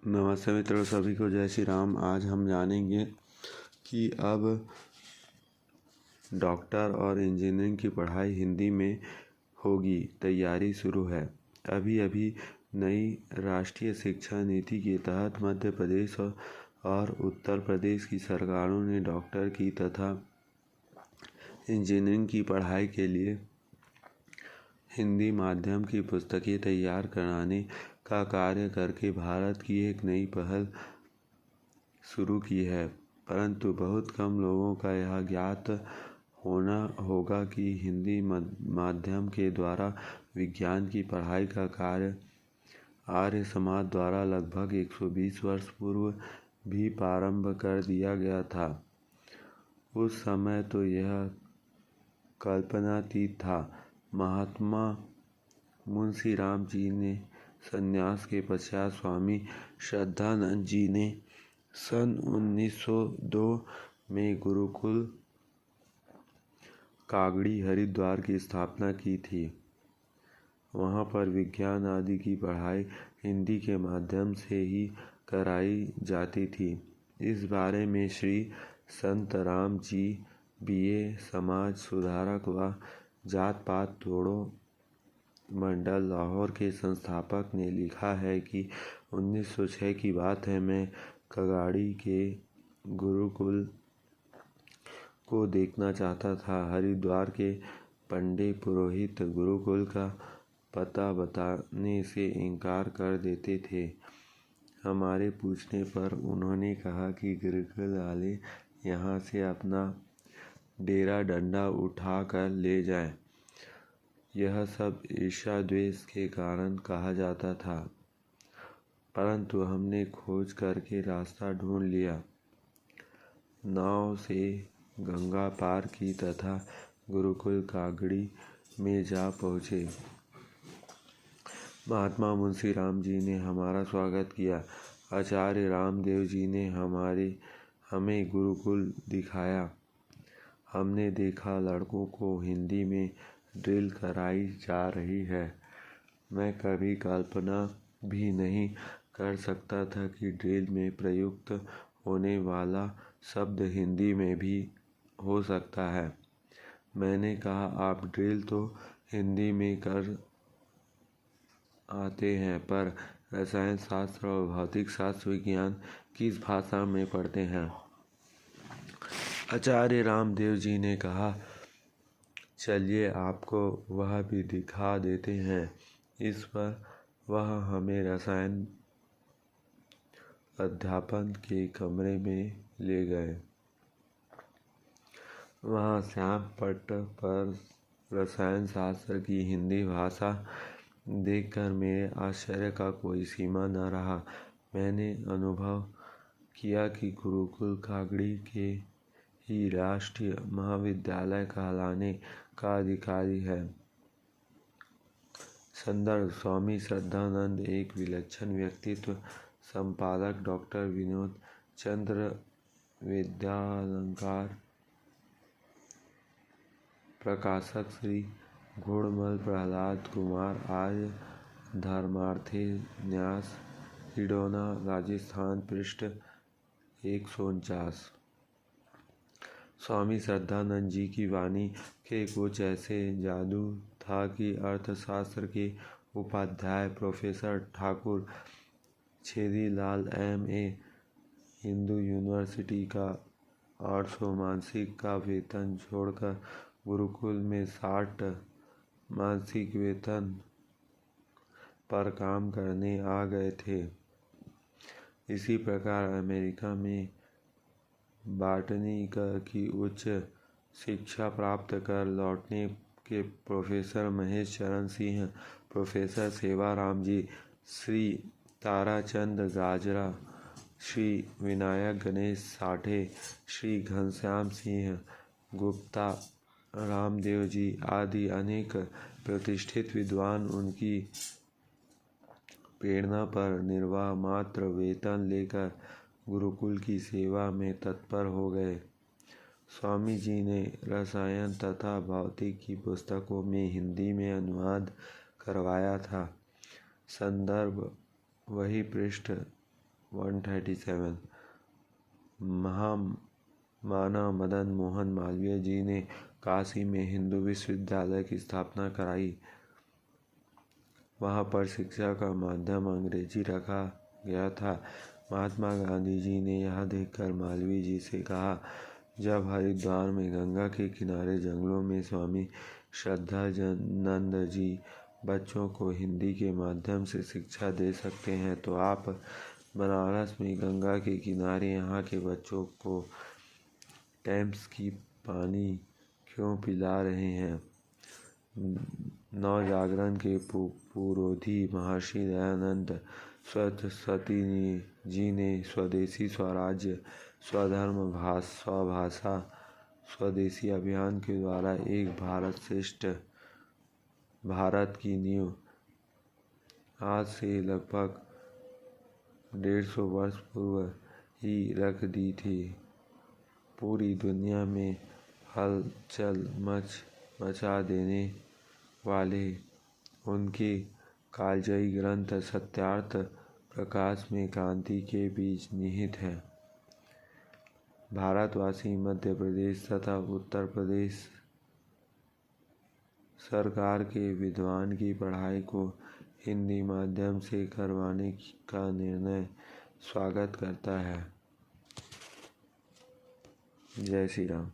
नमस्ते मित्रों, सभी को जय श्री राम। आज हम जानेंगे कि अब डॉक्टर और इंजीनियरिंग की पढ़ाई हिंदी में होगी। तैयारी शुरू है। अभी अभी नई राष्ट्रीय शिक्षा नीति के तहत मध्य प्रदेश और उत्तर प्रदेश की सरकारों ने डॉक्टर की तथा इंजीनियरिंग की पढ़ाई के लिए हिंदी माध्यम की पुस्तकें तैयार कराने का कार्य करके भारत की एक नई पहल शुरू की है। परंतु बहुत कम लोगों का यह ज्ञात होना होगा कि हिंदी माध्यम के द्वारा विज्ञान की पढ़ाई का कार्य आर्य समाज द्वारा लगभग 120 वर्ष पूर्व भी प्रारंभ कर दिया गया था। उस समय तो यह कल्पनातीत था। महात्मा मुंशीराम जी ने संन्यास के पश्चात स्वामी श्रद्धानंद जी ने सन 1902 में गुरुकुल कागड़ी हरिद्वार की स्थापना की थी। वहाँ पर विज्ञान आदि की पढ़ाई हिंदी के माध्यम से ही कराई जाती थी। इस बारे में श्री संत राम जी बीए समाज सुधारक व जात पात तोड़ो मंडल लाहौर के संस्थापक ने लिखा है कि 1906 की बात है। मैं कगाड़ी के गुरुकुल को देखना चाहता था। हरिद्वार के पंडे पुरोहित गुरुकुल का पता बताने से इनकार कर देते थे। हमारे पूछने पर उन्होंने कहा कि गुरुकुल वाले यहाँ से अपना डेरा डंडा उठा कर ले जाएं। यह सब ईर्ष्या द्वेष के कारण कहा जाता था, परंतु हमने खोज करके रास्ता ढूंढ लिया। नाव से गंगा पार की तथा गुरुकुल कागड़ी में जा पहुँचे। महात्मा मुंशीराम जी ने हमारा स्वागत किया। आचार्य रामदेव जी ने हमें गुरुकुल दिखाया। हमने देखा लड़कों को हिंदी में ड्रिल कराई जा रही है। मैं कभी कल्पना भी नहीं कर सकता था कि ड्रिल में प्रयुक्त होने वाला शब्द हिंदी में भी हो सकता है। मैंने कहा, आप ड्रिल तो हिंदी में कर आते हैं, पर रसायन शास्त्र और भौतिक शास्त्र विज्ञान किस भाषा में पढ़ते हैं? आचार्य रामदेव जी ने कहा, चलिए आपको वह भी दिखा देते हैं। इस पर वह हमें रसायन अध्यापन के कमरे में ले गए। वहाँ श्याम पट्ट पर रसायन शास्त्र की हिंदी भाषा देखकर मेरे आश्चर्य का कोई सीमा न रहा। मैंने अनुभव किया कि गुरुकुल कागड़ी के ही राष्ट्रीय महाविद्यालय कहलाने का अधिकारी है। संदर्भ: स्वामी श्रद्धानंद एक विलक्षण व्यक्तित्व। संपादक डॉक्टर विनोद चंद्र विद्यालंकार। प्रकाशक श्री घोड़मल प्रहलाद कुमार आर्य, धर्मार्थे न्यास, हिडोना, राजस्थान। पृष्ठ 149। स्वामी श्रद्धानंद जी की वाणी के कुछ ऐसे जादू था कि अर्थशास्त्र के उपाध्याय professor Thakur Chhedilal M.A. Hindu university का 800 मासिक का वेतन छोड़कर गुरुकुल में 60 मासिक वेतन पर काम करने आ गए थे। इसी प्रकार अमेरिका में बॉटनी की उच्च शिक्षा प्राप्त कर लौटने के प्रोफेसर महेश चरण सिंह, प्रोफेसर सेवाराम जी, श्री ताराचंद गाजरा, श्री विनायक गणेश साठे, श्री घनश्याम सिंह गुप्ता, रामदेव जी आदि अनेक प्रतिष्ठित विद्वान उनकी प्रेरणा पर निर्वाह मात्र वेतन लेकर गुरुकुल की सेवा में तत्पर हो गए। स्वामी जी ने रसायन तथा भौतिक की पुस्तकों में हिंदी में अनुवाद करवाया था। संदर्भ: वही पृष्ठ 137 महामानव मदन मोहन मालवीय जी ने काशी में हिंदू विश्वविद्यालय की स्थापना कराई। वहाँ पर शिक्षा का माध्यम अंग्रेजी रखा गया था। महात्मा गांधी जी ने यह देखकर मालवीय जी से कहा, जब हरिद्वार में गंगा के किनारे जंगलों में स्वामी श्रद्धानंद जी बच्चों को हिंदी के माध्यम से शिक्षा दे सकते हैं, तो आप बनारस में गंगा के किनारे यहाँ के बच्चों को टेम्स की पानी क्यों पिला रहे हैं। नवजागरण के पुरोधी महर्षि दयानंद सरस्वती जी ने स्वदेशी स्वराज्य स्वधर्म स्वभाषा स्वदेशी अभियान के द्वारा एक भारत श्रेष्ठ भारत की नींव आज से लगभग 150 वर्ष पूर्व ही रख दी थी। पूरी दुनिया में हलचल मचा देने वाले उनके कालजयी ग्रंथ सत्यार्थ प्रकाश में क्रांति के बीज निहित हैं। भारतवासी मध्य प्रदेश तथा उत्तर प्रदेश सरकार के विद्वान की पढ़ाई को हिंदी माध्यम से करवाने का निर्णय स्वागत करता है। जय श्री राम।